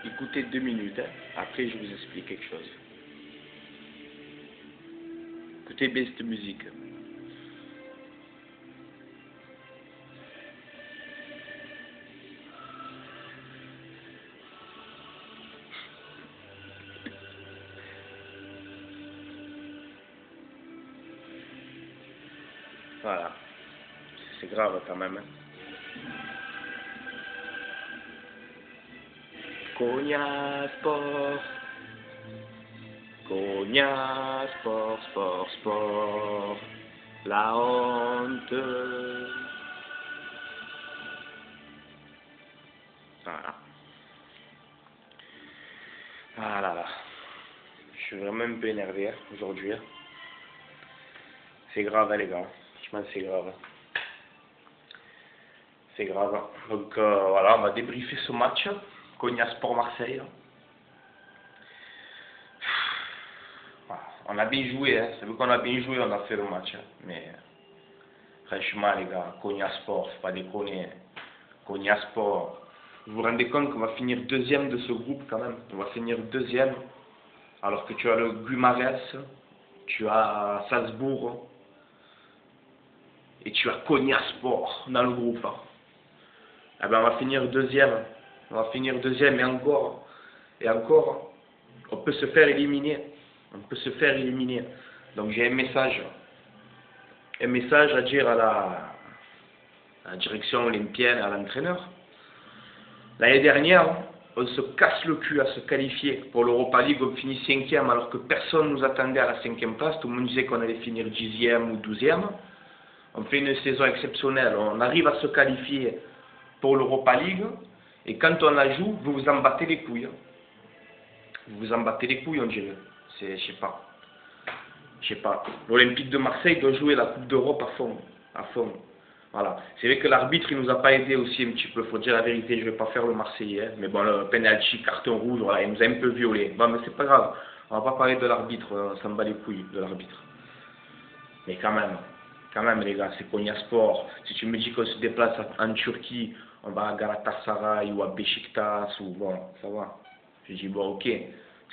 Écoutez 2 minutes, hein. Après je vous explique quelque chose. Écoutez bien cette musique. Voilà. C'est grave quand même. Hein. Cognac Sport. Cognac Sport, Sport, Sport. La honte. Voilà. Ah là là. Je suis vraiment un peu énervé hein, aujourd'hui. Hein. C'est grave hein, les gars. Franchement c'est grave. C'est grave. Donc voilà, on va débriefer ce match. Cognac Sport Marseille. Voilà. On a bien joué, hein. C'est vu qu'on a bien joué, on a fait le match. Hein. Mais franchement les gars, Cognac Sport, faut pas déconner. Cognac Sport. Vous vous rendez compte qu'on va finir deuxième de ce groupe quand même. On va finir deuxième. Alors que tu as le Guimarães, tu as Salzbourg et tu as Cognac Sport dans le groupe. Hein. Eh ben on va finir deuxième. On va finir deuxième et encore, on peut se faire éliminer. On peut se faire éliminer. Donc j'ai un message à dire à la direction olympienne, à l'entraîneur. L'année dernière, on se casse le cul à se qualifier pour l'Europa League, on finit 5e alors que personne ne nous attendait à la 5e place. Tout le monde disait qu'on allait finir 10e ou 12e. On fait une saison exceptionnelle, on arrive à se qualifier pour l'Europa League et quand on la joue, vous vous en battez les couilles. Vous vous en battez les couilles, on dirait. Je sais pas. L'Olympique de Marseille doit jouer la Coupe d'Europe à fond. Voilà. C'est vrai que l'arbitre il nous a pas aidé aussi un petit peu, faut dire la vérité, je vais pas faire le Marseillais, hein. Mais bon le penalty, carton rouge, voilà, il nous a un peu violé. Bon mais c'est pas grave, on va pas parler de l'arbitre, on s'en bat les couilles de l'arbitre. Mais quand même les gars, c'est Konya Sport. Si tu me dis qu'on se déplace en Turquie, on va à Galatasaray ou à Beşiktaş ou bon, ça va. Je dis bon ok,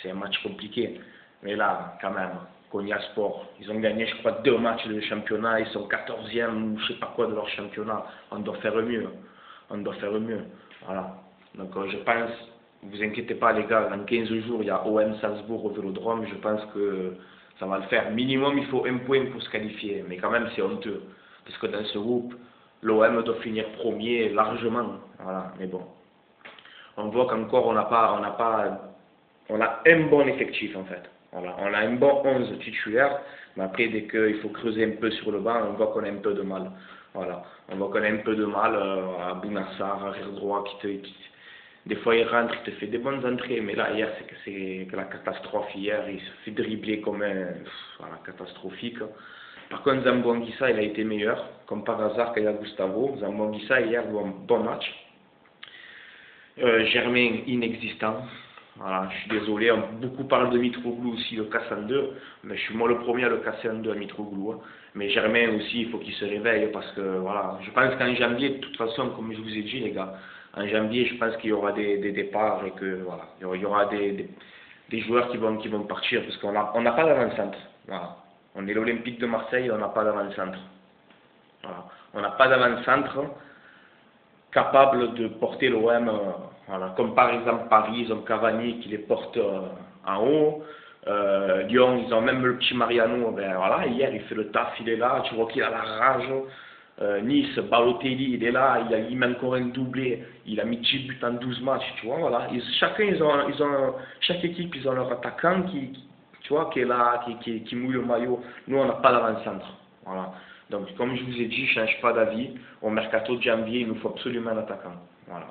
c'est un match compliqué. Mais là, quand même, Konya Sport, ils ont gagné je crois 2 matchs de championnat, ils sont 14e ou je sais pas quoi de leur championnat. On doit faire mieux. Voilà. Donc je pense, vous inquiétez pas les gars, dans 15 jours il y a OM Salzbourg au Vélodrome, je pense que ça va le faire. Minimum il faut 1 point pour se qualifier, mais quand même c'est honteux. Parce que dans ce groupe, l'OM doit finir premier largement. Voilà, mais bon. On voit qu'encore on a un bon effectif en fait. Voilà. On a un bon 11 titulaire, mais après dès qu'il faut creuser un peu sur le banc, on voit qu'on a un peu de mal. Voilà. On voit qu'on a un peu de mal à Bounassar, arrière droit, des fois il rentre, il te fait des bonnes entrées, mais là hier c'est que la catastrophe hier, il se fait dribbler comme voilà, catastrophique. Par contre Zambo-Anguissa il a été meilleur, comme par hasard quand il y a Gustavo. Zambo-Anguissa hier a un bon match. Germain inexistant. Voilà, je suis désolé, beaucoup parlent de Mitroglou aussi, le casse en deux, mais je suis moi le premier à le casser en deux à Mitroglou. Hein. Mais Germain aussi, il faut qu'il se réveille parce que voilà, je pense qu'en janvier, de toute façon, comme je vous ai dit les gars, en janvier, je pense qu'il y aura des départs et que voilà, il y aura des joueurs qui vont partir parce qu'on n'a pas d'avant-centre. Voilà. On est l'Olympique de Marseille, on n'a pas d'avant-centre. Voilà. On n'a pas d'avant-centre capable de porter l'OM, voilà. Comme par exemple Paris, ils ont Cavani qui les porte en haut. Lyon, ils ont même le petit Mariano, ben voilà, hier il fait le taf, il est là, tu vois qu'il a la rage. Nice, Balotelli, il est là, il met encore un doublé, il a mis 10 buts en 12 matchs, tu vois, voilà. Chaque équipe, ils ont leur attaquant tu vois, qui est là, qui mouille le maillot. Nous, on n'a pas d'avant-centre, voilà. Donc, comme je vous ai dit, je ne change pas d'avis. Au mercato de janvier, il nous faut absolument un attaquant. Voilà.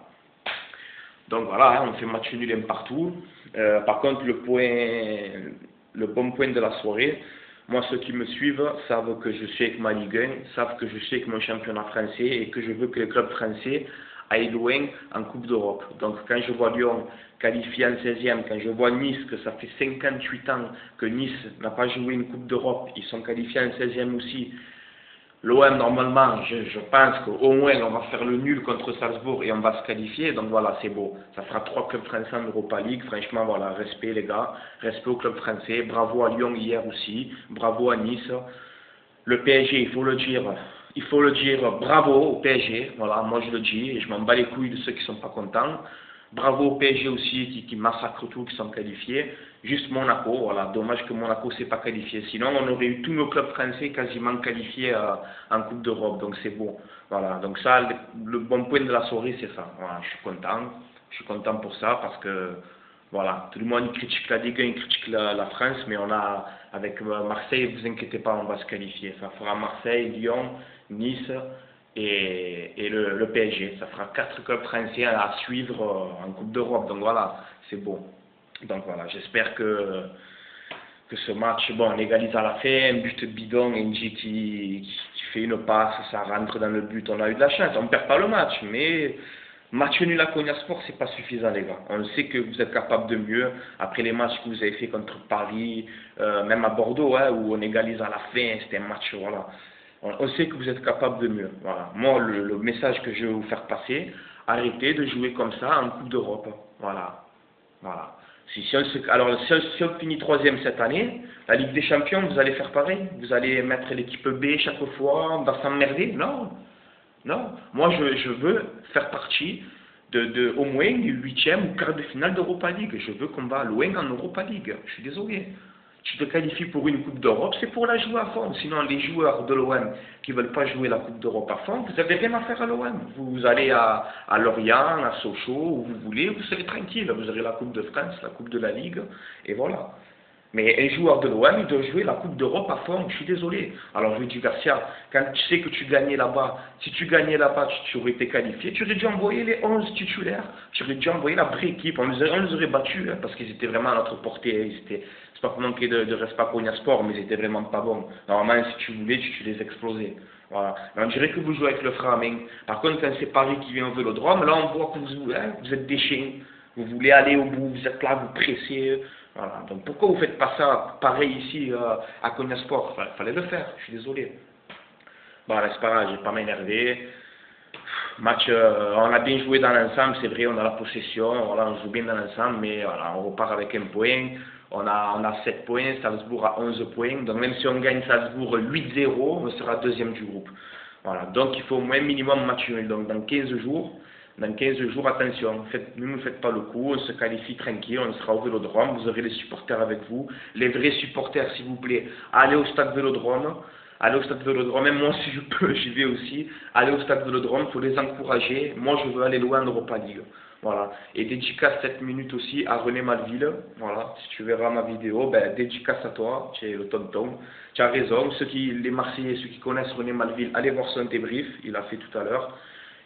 Donc voilà, on fait match nul un partout. Par contre, le bon point de la soirée, moi, ceux qui me suivent savent que je suis avec ma Ligue 1, savent que je suis avec mon championnat français et que je veux que les clubs français aillent loin en Coupe d'Europe. Donc quand je vois Lyon qualifié en 16e, quand je vois Nice, que ça fait 58 ans que Nice n'a pas joué une Coupe d'Europe, ils sont qualifiés en 16e aussi. L'OM, normalement, je pense qu'au moins on va faire le nul contre Salzbourg et on va se qualifier. Donc voilà, c'est beau. Ça fera 3 clubs français en Europa League. Franchement, voilà, respect les gars. Respect au club français. Bravo à Lyon hier aussi. Bravo à Nice. Le PSG, il faut le dire, bravo au PSG. Voilà, moi je le dis et je m'en bats les couilles de ceux qui ne sont pas contents. Bravo au PSG aussi qui massacre tout, qui sont qualifiés. Juste Monaco, voilà, dommage que Monaco ne s'est pas qualifié. Sinon, on aurait eu tous nos clubs français quasiment qualifiés en Coupe d'Europe. Donc c'est beau. Voilà, donc ça, le bon point de la soirée, c'est ça. Voilà, je suis content. Je suis content pour ça parce que voilà, tout le monde critique la Ligue 1, il critique la France, mais on a, avec Marseille, vous inquiétez pas, on va se qualifier. Ça fera Marseille, Lyon, Nice et le PSG. Ça fera 4 clubs français à suivre en Coupe d'Europe. Donc voilà, c'est beau. Donc voilà, j'espère que ce match, bon, on égalise à la fin, un but bidon, N'Ji qui fait une passe, ça rentre dans le but, on a eu de la chance. On ne perd pas le match, mais match nul à Konyaspor, c'est pas suffisant, les gars. On sait que vous êtes capable de mieux. Après les matchs que vous avez fait contre Paris, même à Bordeaux, hein, où on égalise à la fin, c'était un match, voilà. On sait que vous êtes capable de mieux. Voilà. Moi, le message que je vais vous faire passer, arrêtez de jouer comme ça en Coupe d'Europe. Voilà. Voilà. Alors, si on finit troisième cette année, la Ligue des Champions, vous allez faire pareil. Vous allez mettre l'équipe B chaque fois, on va s'emmerder. Non. Non, moi je veux faire partie au moins du 8e ou quart de finale d'Europa League. Je veux qu'on va loin en Europa League. Je suis désolé. Tu te qualifies pour une Coupe d'Europe, c'est pour la jouer à fond. Sinon, les joueurs de l'OM qui ne veulent pas jouer la Coupe d'Europe à fond, vous n'avez rien à faire à l'OM. Vous allez à Lorient, à Sochaux, où vous voulez, vous serez tranquille. Vous aurez la Coupe de France, la Coupe de la Ligue, et voilà. Mais un joueur de l'OM, il doit jouer la Coupe d'Europe à fond, je suis désolé. Alors je lui dis, Garcia, quand tu sais que tu gagnais là-bas, si tu gagnais là-bas, tu aurais été qualifié, tu aurais dû envoyer les 11 titulaires, tu aurais dû envoyer la vraie équipe, on les aurait battus, hein, parce qu'ils étaient vraiment à notre portée. C'est pas pour manquer de respect pour Sport, mais ils étaient vraiment pas bons. Normalement, si tu voulais, tu les explosais. Voilà. Mais on dirait que vous jouez avec le frein à main. Par contre, quand c'est Paris qui vient au Vélodrome, là on voit que vous êtes des chiens. Vous voulez aller au bout, vous êtes là, vous pressez. Voilà. Donc pourquoi vous ne faites pas ça pareil ici à Konyaspor? Il fallait le faire, je suis désolé. Bon, là, c'est pas grave, je vais pas m'énerver. Match, on a bien joué dans l'ensemble, c'est vrai, on a la possession, voilà, on joue bien dans l'ensemble, mais voilà, on repart avec un point. On a 7 points, Salzbourg a 11 points. Donc même si on gagne Salzbourg 8-0, on sera deuxième du groupe. Voilà. Donc il faut au moins minimum match nul. Donc dans 15 jours, attention, ne nous faites pas le coup, on se qualifie tranquille, on sera au Vélodrome, vous aurez les supporters avec vous. Les vrais supporters, s'il vous plaît, allez au stade Vélodrome. Allez au stade Vélodrome, même moi si je peux, j'y vais aussi. Allez au stade Vélodrome, il faut les encourager. Moi je veux aller loin en Europa League. Voilà. Et dédicace 7 minutes aussi à René Malville. Voilà. Si tu verras ma vidéo, ben, dédicace à toi, tu es le tonton. Tu as raison. Les Marseillais, ceux qui connaissent René Malville, allez voir son débrief, il a fait tout à l'heure.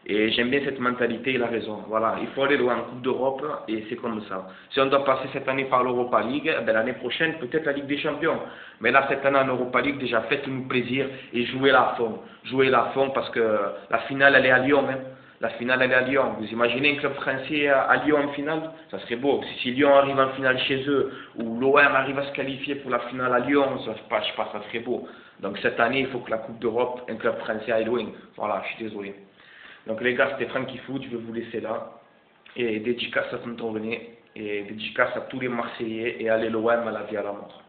Et j'aime bien cette mentalité, il a raison. Voilà, il faut aller loin en Coupe d'Europe et c'est comme ça. Si on doit passer cette année par l'Europa League, ben l'année prochaine, peut-être la Ligue des Champions. Mais là, cette année en Europa League, déjà faites-nous plaisir et jouez-la à fond. Jouez-la à fond parce que la finale, elle est à Lyon. Hein. La finale, elle est à Lyon. Vous imaginez un club français à Lyon en finale? Ça serait beau. Si Lyon arrive en finale chez eux ou l'OM arrive à se qualifier pour la finale à Lyon, je sais pas, ça serait beau. Donc cette année, il faut que la Coupe d'Europe, un club français aille loin. Voilà, je suis désolé. Donc les gars, c'était Francky Foot, je vais vous laisser là. Et dédicace à tonton René, et dédicace à tous les Marseillais, et allez l'OM à la vie à la mort.